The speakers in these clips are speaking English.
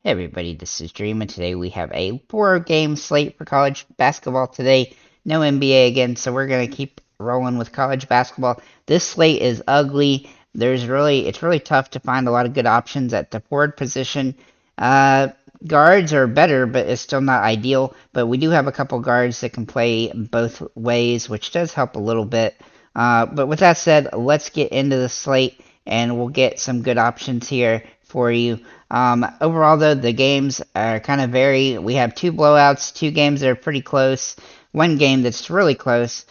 Hey everybody, this is Dream, and today we have a 4-game slate for college basketball today. No NBA again, so we're gonna keep rolling with college basketball. This slate is ugly. It's really tough to find a lot of good options at the forward position. Uh, Guards are better, but it's still not ideal. But we do have a couple guards that can play both ways, which does help a little bit. But with that said, let's get into the slate, and we'll get some good options here for you. Overall, though, the games are kind of vary. We have 2 blowouts, 2 games that are pretty close, 1 game that's really close,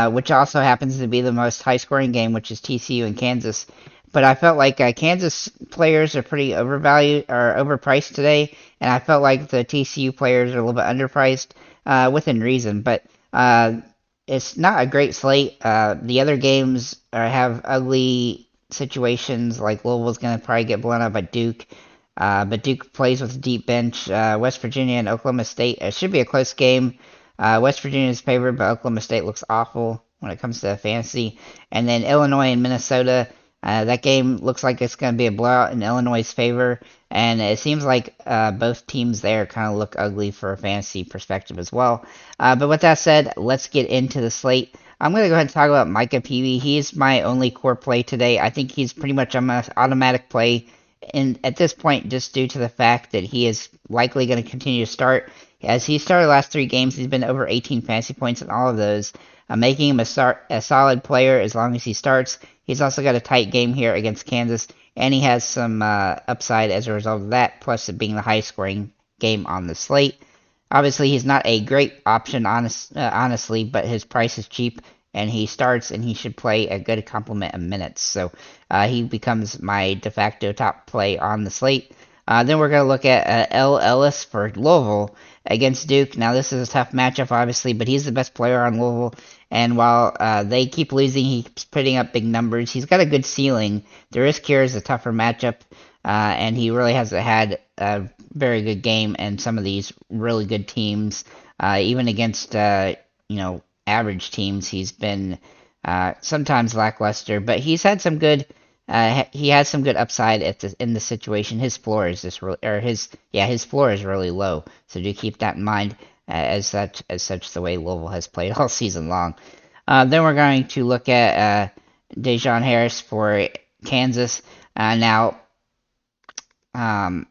which also happens to be the most high-scoring game, which is TCU and Kansas. But I felt like Kansas players are pretty overvalued or overpriced today, and I felt like the TCU players are a little bit underpriced, within reason. But it's not a great slate. The other games have ugly situations, like Louisville's going to probably get blown out by Duke. But Duke plays with a deep bench. West Virginia and Oklahoma State. It should be a close game. West Virginia is favored, but Oklahoma State looks awful when it comes to fantasy. And then Illinois and Minnesota. That game looks like it's going to be a blowout in Illinois' favor. And it seems like both teams there kind of look ugly for a fantasy perspective as well. But with that said, let's get into the slate. I'm going to go ahead and talk about Micah Peavy. He's my only core play today. I think he's pretty much an automatic play and at this point, just due to the fact that he is likely going to continue to start. As he started the last 3 games, he's been over 18 fantasy points in all of those, making him a solid player as long as he starts. He's also got a tight game here against Kansas, and he has some upside as a result of that, plus it being the highest scoring game on the slate. Obviously, he's not a great option, honestly, but his price is cheap, and he starts, and he should play a good complement of minutes. So he becomes my de facto top play on the slate. Then we're going to look at L. Ellis for Louisville against Duke. Now, this is a tough matchup, obviously, but he's the best player on Louisville. And while they keep losing, he keeps putting up big numbers. He's got a good ceiling. The risk here is a tougher matchup, and he really hasn't had a very good game in some of these really good teams. Even against, average teams, he's been sometimes lackluster, but he's had some good. He has some good upside in the situation. His floor is just really, his floor is really low. So do keep that in mind. As such, the way Louisville has played all season long. Then we're going to look at Dejon Harris for Kansas. Now,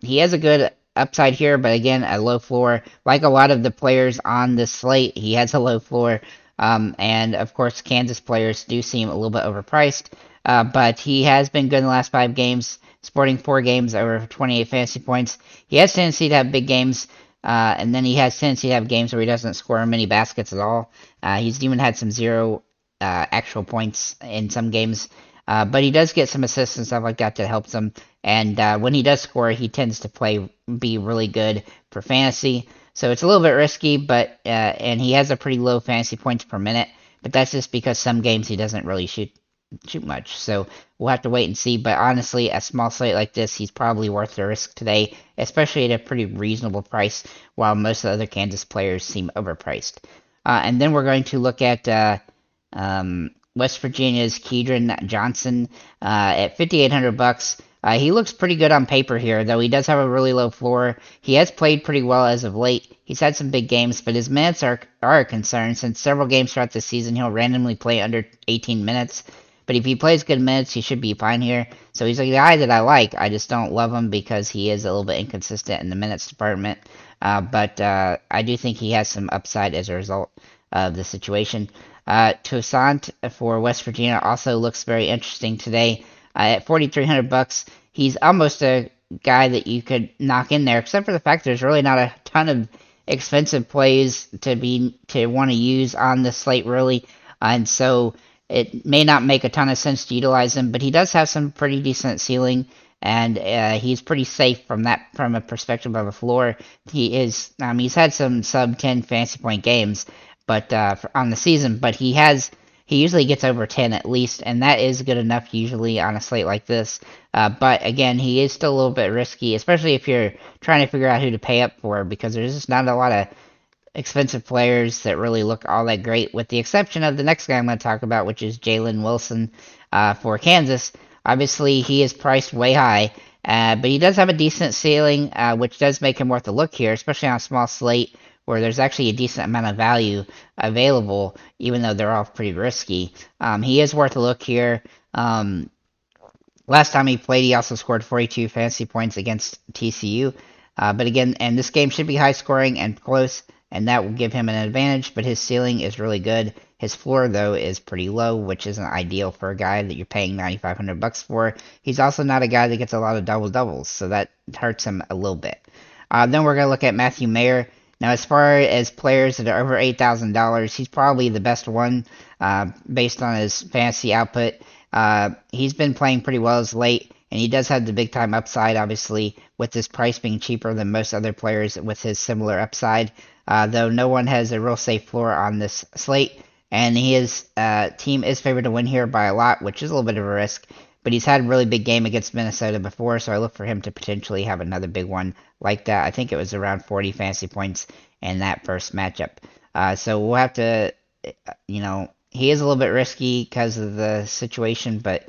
he has a good upside here, but again, a low floor. Like a lot of the players on this slate, he has a low floor. And of course, Kansas players do seem a little bit overpriced. But he has been good in the last 5 games, sporting 4 games over 28 fantasy points. He has tendency to have big games. And then he has tendency to have games where he doesn't score many baskets at all. He's even had some zero actual points in some games. But he does get some assists and stuff like that helps him. And when he does score, he tends to be really good for fantasy. So it's a little bit risky, but and he has a pretty low fantasy points per minute. But that's just because some games he doesn't really shoot much. So we'll have to wait and see. But honestly, a small slate like this, he's probably worth the risk today, especially at a pretty reasonable price, while most of the other Kansas players seem overpriced. And then we're going to look at West Virginia's Kedron Johnson at $5,800. He looks pretty good on paper here, though he does have a really low floor. He has played pretty well as of late. He's had some big games, but his minutes are a concern, since several games throughout the season he'll randomly play under 18 minutes. But if he plays good minutes, he should be fine here. So he's a guy that I like. I just don't love him because he is a little bit inconsistent in the minutes department. But I do think he has some upside as a result of the situation. Toussaint for West Virginia also looks very interesting today. At $4,300, he's almost a guy that you could knock in there, except for the fact there's really not a ton of expensive plays to want to use on the slate, really. And so it may not make a ton of sense to utilize him, but he does have some pretty decent ceiling, and he's pretty safe from a perspective of a floor. He's had some sub 10 fantasy point games, but on the season, but he usually gets over 10 at least, and that is good enough usually on a slate like this. But again, he is still a little bit risky, especially if you're trying to figure out who to pay up for, because there's just not a lot of expensive players that really look all that great, with the exception of the next guy I'm going to talk about, which is Jalen Wilson for Kansas. Obviously, he is priced way high But he does have a decent ceiling, which does make him worth a look here, especially on a small slate where there's actually a decent amount of value available, even though they're all pretty risky. He is worth a look here. Last time he played, he also scored 42 fantasy points against TCU. But again, and this game should be high scoring and close, and that will give him an advantage. But his ceiling is really good. His floor, though, is pretty low, which isn't ideal for a guy that you're paying $9,500 for. He's also not a guy that gets a lot of double doubles, so that hurts him a little bit. Then we're going to look at Matthew Mayer. Now, as far as players that are over $8,000, he's probably the best one based on his fantasy output. He's been playing pretty well as late, and he does have the big time upside, obviously, with his price being cheaper than most other players with his similar upside. Though no one has a real safe floor on this slate, and his team is favored to win here by a lot, which is a little bit of a risk. But he's had a really big game against Minnesota before, so I look for him to potentially have another big one like that. I think it was around 40 fantasy points in that first matchup. So we'll have to, he is a little bit risky because of the situation, but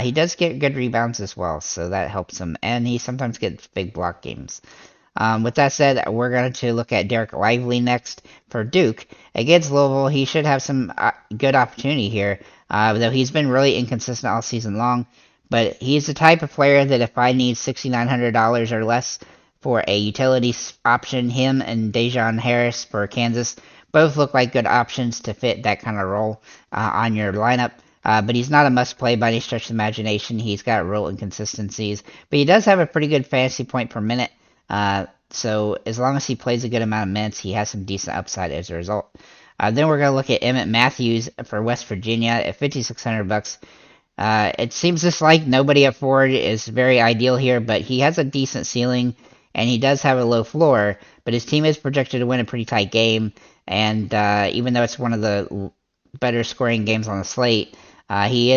he does get good rebounds as well, so that helps him. And he sometimes gets big block games. With that said, we're going to look at Derek Lively next for Duke. Against Louisville, he should have some good opportunity here, though he's been really inconsistent all season long. But he's the type of player that if I need $6,900 or less for a utility option, him and Dejon Harris for Kansas both look like good options to fit that kind of role on your lineup. But he's not a must-play by any stretch of the imagination. He's got real inconsistencies. But he does have a pretty good fantasy point per minute. So as long as he plays a good amount of minutes, he has some decent upside as a result. Then we're going to look at Emmett Matthews for West Virginia at $5,600. It seems just like nobody at Ford is very ideal here, but he has a decent ceiling, and he does have a low floor, but his team is projected to win a pretty tight game, and even though it's one of the better scoring games on the slate, he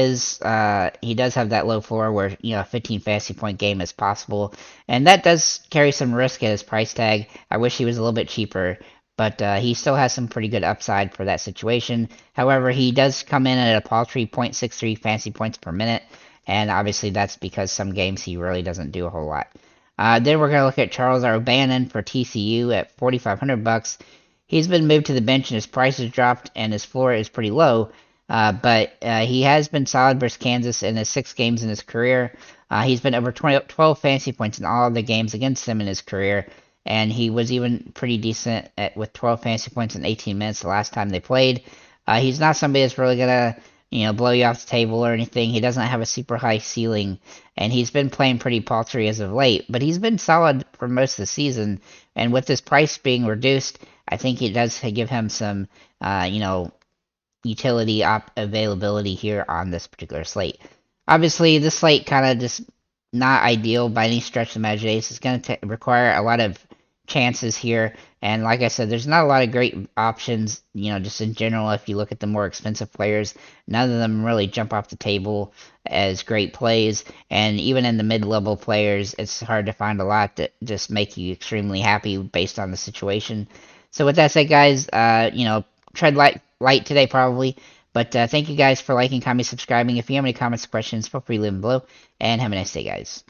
does have that low floor where, a 15 fantasy point game is possible, and that does carry some risk at his price tag. I wish he was a little bit cheaper, but he still has some pretty good upside for that situation. However, he does come in at a paltry 0.63 fantasy points per minute, and obviously that's because some games he really doesn't do a whole lot. Then we're going to look at Charles O'Bannon for TCU at $4,500. He's been moved to the bench and his price has dropped and his floor is pretty low, but he has been solid versus Kansas in his 6 games in his career. He's been over 12 fantasy points in all of the games against him in his career, and he was even pretty decent with 12 fantasy points in 18 minutes the last time they played. He's not somebody that's really going to blow you off the table or anything. He doesn't have a super high ceiling, and he's been playing pretty paltry as of late, but he's been solid for most of the season, and with his price being reduced, I think it does give him some, utility availability here on this particular slate. Obviously, this slate kind of just not ideal by any stretch of the imagination. It's going to require a lot of chances here, and like I said, there's not a lot of great options, just in general. If you look at the more expensive players, none of them really jump off the table as great plays, and even in the mid-level players, it's hard to find a lot that just make you extremely happy based on the situation. So with that said, guys, tread light today probably, but thank you guys for liking, commenting, subscribing. If you have any comments or questions, feel free to leave them below, and have a nice day, guys.